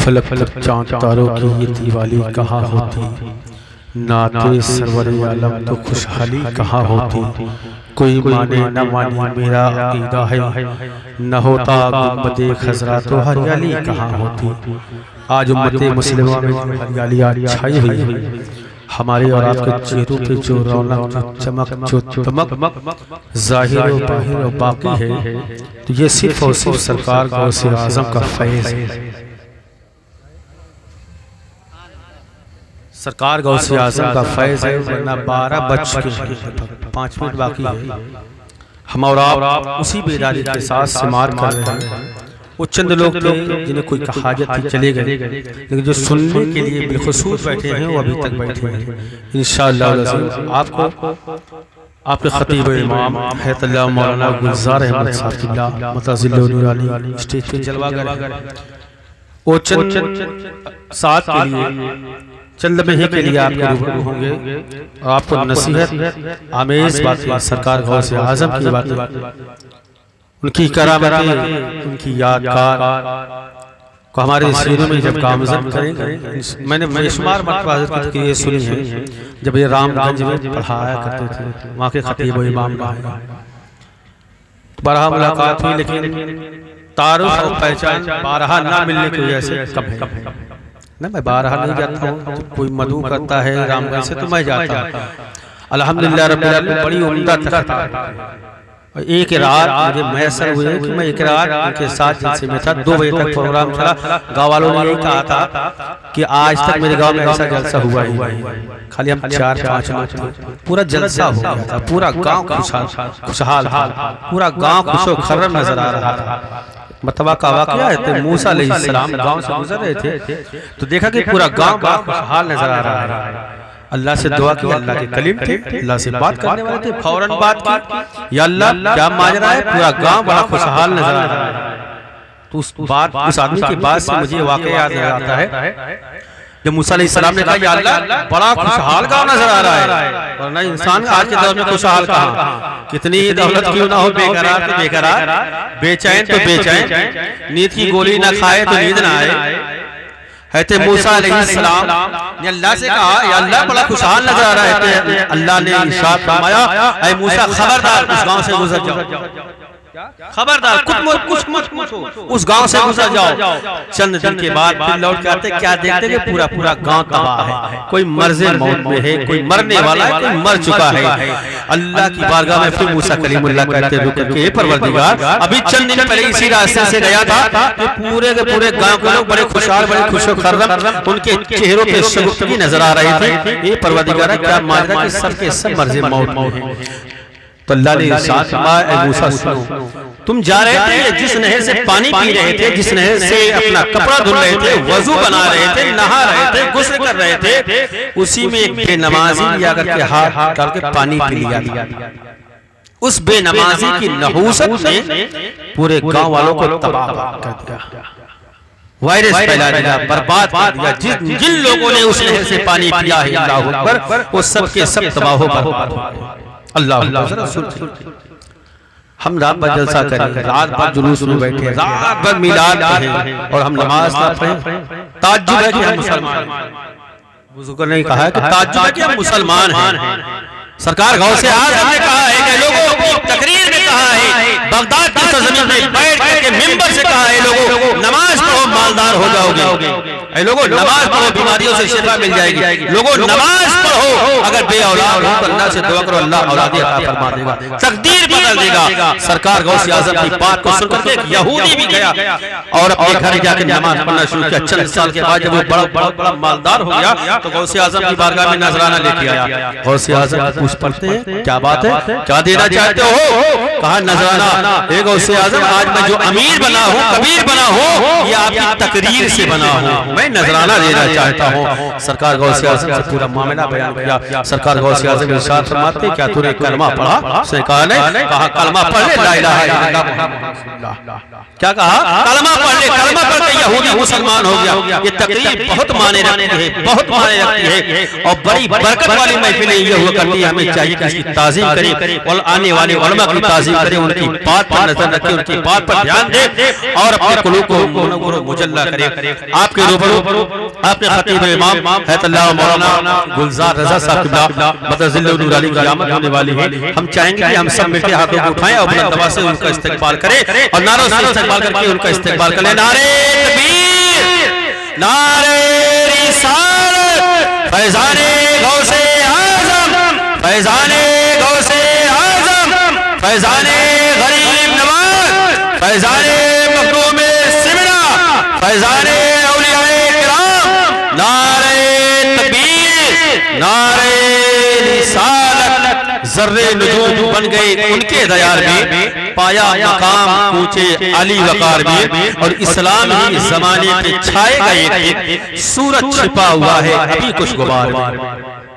फलक फलक चांद तारों की ये दिवाली कहाँ होती, नाते सरवर आलम तो खुशहाली कहाँ होती। कोई माने न माने मेरा अकीदा है, न होता गुंबदे खजरा तो हरियाली कहाँ होती। आज उम्मते मुस्लिमा में हरियाली आज छाई हुई है, हमारे और आपके चेहरों पे जो रौनक जो चमक जो चमक जाहिर और बाहिर और बाकी है, तो ये सिर्फ और सिर्फ सरकार गौसे आज़म का फैज़ है। सरकार गौसे आज़म का फैज़ है, वरना 12 बज के 5 मिनट बाकी है। हम और आप उसी बेदारी के साथ सिमार कर रहे हैं। वो चंद लोग थे जिन्हें कोई हाजत थी चले गए, लेकिन जो सुनने के लिए बिलखुसूस बैठे हैं वो अभी तक बैठे हैं। इंशाअल्लाह आपको आपके खतीब इमाम हैतल्लाह मौलाना गुलजार अहमद साहब मतज़िल्लुल नूरानी स्टेज पे जलवा कर वो चंद साथ के लिए चंद महीने के लिए आपके रूबरू होंगे और आपको नसीहत आमेज बातें सरकार गौसे आज़म की बातें, उनकी करामतें, उनकी यादगार को हमारे सीनों में जब गामज़द करेंगे। मैंने बेशुमार मरतबा हज़रत की ये सुनी है, जब ये रामगंज में पढ़ाया करते थे, वहाँ के खतीब व इमाम बारहा मुलाकात हुई, लेकिन तारुफ और पहचान बारहा ना मिलने की वजह से कम है ना। मैं बारहा नहीं जाता हूँ, कोई मधु करता है रामगंज से तो मैं जाता हूँ। अल्हम्दुलिल्लाह रब्बिल आलमीन बड़ी उम्दा तक एक रात मुझे मैसर हुए कि मैं एक रात उनके साथ जलसे में था। 2 बजे तक प्रोग्राम चला। गाँव वालों ने यही कहा था कि आज तक मेरे गांव में ऐसा जलसा हुआ ही, खाली हम 4-5 लोग थे, पूरा जलसा हो गया था, पूरा गांव खुशहाल था, पूरा गांव खुशो खर्रम नजर आ रहा था। मतवा का वाकया है, मूसा अलैहिस्सलाम गांव से गुजर रहे थे तो देखा कि पूरा गांव बड़ा खुशहाल नजर आ रहा है। अल्लाह से दुआ की, अल्लाह के कलीम थे, अल्लाह से बात करने वाले थे, फौरन बात की, या अल्लाह क्या माजरा है, पूरा गांव बड़ा खुशहाल नजर आ रहा है। तो उस आदमी की बात से मुझे वाकया याद आता है जब मूसा अलैहिस्सलाम ने कहा या अल्लाह बड़ा खुशहाल गांव नजर आ रहा है, वरना इंसान आज के दौर में खुशहाल कहाँ, कितनी ही दौलत क्यों ना हो, बेकरार तो बेकरार, बेचैन तो बेचैन, नींद की गोली ना खाए तो नींद ना आए। हैते मूसा अलैहिस्सलाम ने अल्लाह से कहा या अल्लाह बड़ा खुशहाल नजर आ रहा है। अल्लाह ने इरशाद फरमाया ऐ मूसा खबरदार उस गांव से गुजर जाओ, खबरदार कुछ मत पूछो, उस गांव से गुजर जाओ। चंद दिन के बाद फिर लौट के आते, क्या देखते कि पूरा पूरा गांव तबाह है, कोई मर्ज़े मौत में है, कोई मरने वाला है, कोई मर चुका है। अल्लाह की बारगाह में फिर मूसा कलीमुल्लाह कहते रुक के परवरदिगार अभी चंद दिन पहले इसी रास्ते से गया था कि पूरे के पूरे गांव के लोग बड़े खुशहाल, बड़े खुशो खर्रम, उनके चेहरों पे शगुफ्तगी नजर आ रही थी। ये परवरदिगार क्या माजरा कि सब के सब मर्ज़े मौत में है। तो अल्लाह ने इरशाद फरमाया ऐ मूसा सुनो, तुम जा रहे थे जिस नहर से पानी पी रहे थे, जिस नहर से अपना कपड़ा धुल रहे थे, वजू बना रहे थे, नहा रहे थे, गुस्ल कर रहे थे, उसी में एक बेनमाजी लिया करके हाथ डाल के पानी पी लिया था। उस बेनमाजी की नहूसत ने पूरे गांव वालों को तबाह कर दिया, वायरस फैला दिया, बर्बाद कर दिया। जिन लोगों ने उस नहर से पानी पिया है अल्लाहु अकबर, वो सब के सब तबाह हो गए। अल्लाह हम रात भर जलसा करें, रात भर जुलूस में बैठे, रात भर मिलाद पढ़ें और हम नमाज ना पढ़ें। ताज्जुब है कि हम मुसलमान, बुजुर्गों ने कहा है कि ताज्जुब है कि हम मुसलमान हैं। सरकार गौसे आज़म ने कहा है कि लोगों की तकरीर में कहा है, बगदाद की सरजमीन में बैठ करके मिंबर से कहा है लोगों नमाज पढ़ो मालदार हो जाओगे, ऐ लोगों नमाज पढ़ो बीमारियों से शिफा मिल जाएगी, लोगों नमाज पढ़ो, अगर बे औलाद हो तो अल्लाह से दुआ करो, अल्लाह औलाद अता फरमा देगा, तकदीर बदल देगा। सरकार गौसे आज़म की बात को सुनकर के एक यहूदी भी गया और अपने घर जाकर नमाज पढ़ना शुरू किया। चंद साल के बाद जब वो बड़ा मालदार हो गया तो गौसे आज़म की बारगाह में नजराना लेके आया। गौसे आज़म पूछ पढ़ते हैं क्या बात है, क्या देना चाहते हो, कहा नजराना। एक गौसे आज़म आज मैं जो अमीर बना हूँ, कबीर बना हूँ, ये आपकी तकरीर से बना हूँ, मैं नजराना देना चाहता हूँ। सरकार गौसे आज़म से पूरा मामला बयान किया। सरकार गौसे आज़म इरशाद फरमाते क्या तूने कलमा पढ़ा? उसने कहा नहीं। कहा कलमा पढ़ ले, ला इलाहा इल्लल्लाह मुहम्मद रसूलुल्लाह। क्या कहा? कलमा पढ़ ले, कलमा पढ़ के यहूदी मुसलमान हो गया। ये तकरीर बहुत माने रखती है, बहुत माने रखती है और बड़ी बरकत वाली महफिलें ये हुआ करती है। हमें चाहिए कि इसकी ताज़ीम करें और आने वाले उलमा की ताज़ीम करें, उनकी बात पर नजर रखें, उनकी बात पर ध्यान दें और अपने कुलूब को मुजल्ला करें। आपके रूबरू आपने खतीब इमाम हैतुल्लाह मौलाना गुलजार रजा साहब किबला मदजिल्लुल नूर अली की आमद होने वाली है। हम चाहेंगे कि हम सब मिलकर हाथों को उठाएं और बुलंद आवाज से उनका इस्तकबाल करें और नारों से इस्तकबाल करके उनका इस्तकबाल करें। नारे तकबीर, नारे रिसालत, फैज़ाने गौसे आज़म, फैज़ाने गौसे आज़म, फैज़ाने गरीब नवाज, फैज़ाने मखदूम सिमरा, फैज़ाने औलियाए किराम। नारे तकबीर, नारे रिसालत, ज़र्रे नुजूम बन गए उनके दयार में, पाया मकाम ऊंचे अली वकार में, और इस्लाम ही जमाने पे छाएगा एक सूरज छिपा हुआ है अभी कुछ गुबार में।